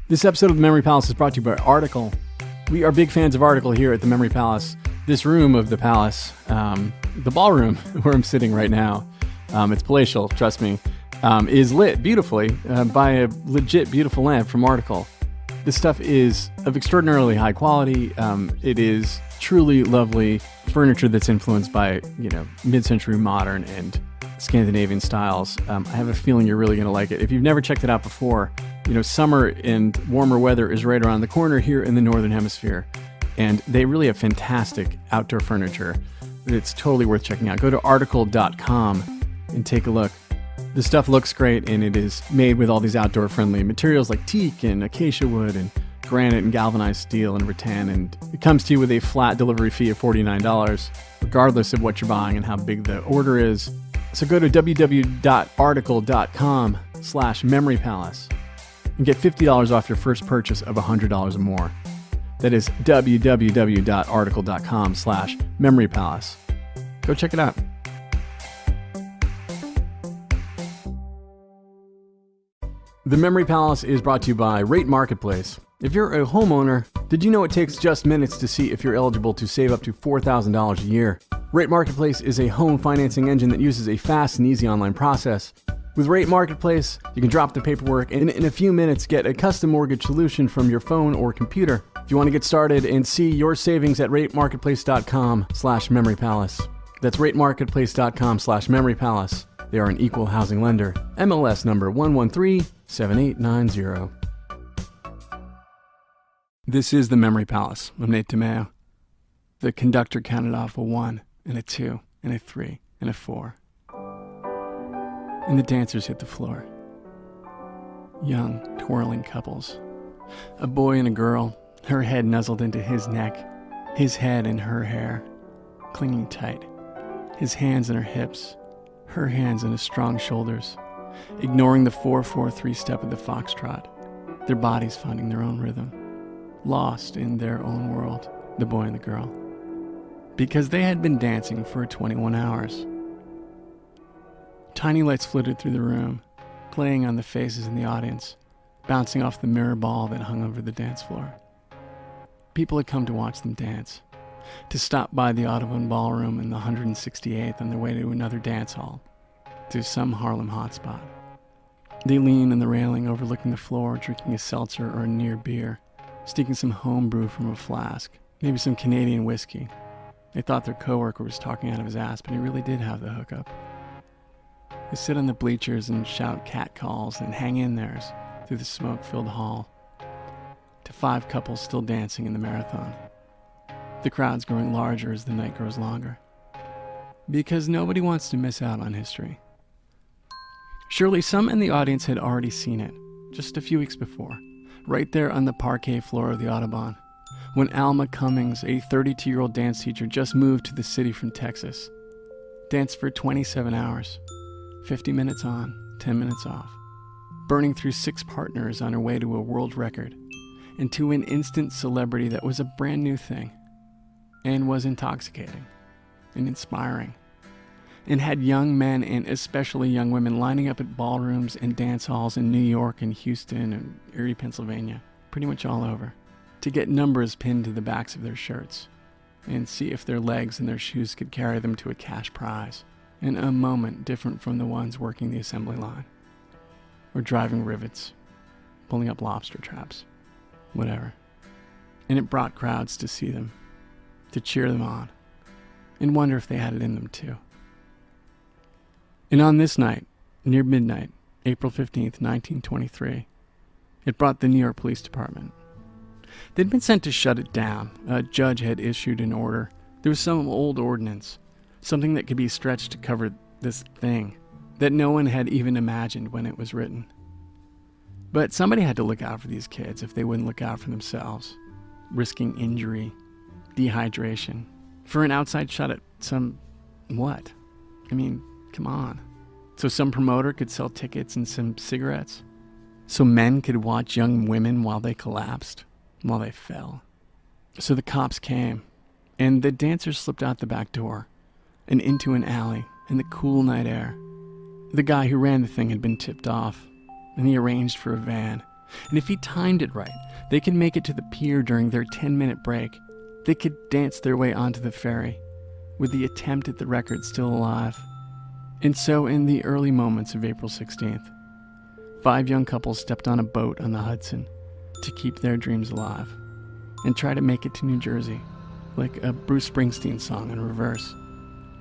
This episode of The Memory Palace is brought to you by Article. We are big fans of Article here at The Memory Palace. This room of the palace, the ballroom where I'm sitting right now, it's palatial, trust me, is lit beautifully by a legit beautiful lamp from Article. This stuff is of extraordinarily high quality. It is truly lovely furniture that's influenced by, mid-century modern and Scandinavian styles. I have a feeling you're really going to like it. If you've never checked it out before, summer and warmer weather is right around the corner here in the Northern Hemisphere. And they really have fantastic outdoor furniture. It's totally worth checking out. Go to article.com and take a look. The stuff looks great, and it is made with all these outdoor-friendly materials like teak and acacia wood and granite and galvanized steel and rattan. And it comes to you with a flat delivery fee of $49, regardless of what you're buying and how big the order is. So go to www.article.com/memorypalace and get $50 off your first purchase of $100 or more. That is www.article.com/memorypalace. Go check it out. The Memory Palace is brought to you by Rate Marketplace. If you're a homeowner, did you know it takes just minutes to see if you're eligible to save up to $4,000 a year? Rate Marketplace is a home financing engine that uses a fast and easy online process. With Rate Marketplace, you can drop the paperwork and in a few minutes get a custom mortgage solution from your phone or computer. If you want to get started and see your savings at ratemarketplace.com/memorypalace. That's ratemarketplace.com/memorypalace. They are an equal housing lender. MLS number 1137890. This is the Memory Palace. I'm Nate DiMeo. The conductor counted off a 1 and a 2 and a 3 and a 4. And the dancers hit the floor. Young, twirling couples. A boy and a girl, her head nuzzled into his neck, his head in her hair, clinging tight. His hands in her hips, her hands in his strong shoulders, ignoring the 4/4-3 step of the foxtrot, their bodies finding their own rhythm, lost in their own world, the boy and the girl, because they had been dancing for 21 hours. Tiny lights flitted through the room, playing on the faces in the audience, bouncing off the mirror ball that hung over the dance floor. People had come to watch them dance, to stop by the Audubon Ballroom in the 168th on their way to another dance hall, to some Harlem hotspot. They lean on the railing overlooking the floor, drinking a seltzer or a near beer, sneaking some home brew from a flask, maybe some Canadian whiskey. They thought their coworker was talking out of his ass, but he really did have the hookup. They sit on the bleachers and shout catcalls and hang in theirs through the smoke-filled hall, to 5 couples still dancing in the marathon. The crowd's growing larger as the night grows longer, because nobody wants to miss out on history. Surely some in the audience had already seen it, just a few weeks before, right there on the parquet floor of the Audubon, when Alma Cummings, a 32-year-old dance teacher, just moved to the city from Texas, danced for 27 hours, 50 minutes on, 10 minutes off, burning through 6 partners on her way to a world record, and to an instant celebrity that was a brand new thing, and was intoxicating, and inspiring, and had young men and especially young women lining up at ballrooms and dance halls in New York and Houston and Erie, Pennsylvania, pretty much all over, to get numbers pinned to the backs of their shirts, and see if their legs and their shoes could carry them to a cash prize, in a moment different from the ones working the assembly line, or driving rivets, pulling up lobster traps, whatever. And it brought crowds to see them, to cheer them on, and wonder if they had it in them too. And on this night, near midnight, April 15th, 1923, it brought the New York Police Department. They'd been sent to shut it down. A judge had issued an order. There was some old ordinance, something that could be stretched to cover this thing that no one had even imagined when it was written. But somebody had to look out for these kids if they wouldn't look out for themselves, risking injury, dehydration, for an outside shut at some what? I mean, come on. So some promoter could sell tickets and some cigarettes? So men could watch young women while they collapsed, while they fell? So the cops came, and the dancers slipped out the back door and into an alley in the cool night air. The guy who ran the thing had been tipped off, and he arranged for a van And if he timed it right, they could make it to the pier during their 10-minute break. They could dance their way onto the ferry, with the attempt at the record still alive. And so in the early moments of April 16th, 5 young couples stepped on a boat on the Hudson to keep their dreams alive and try to make it to New Jersey, like a Bruce Springsteen song in reverse.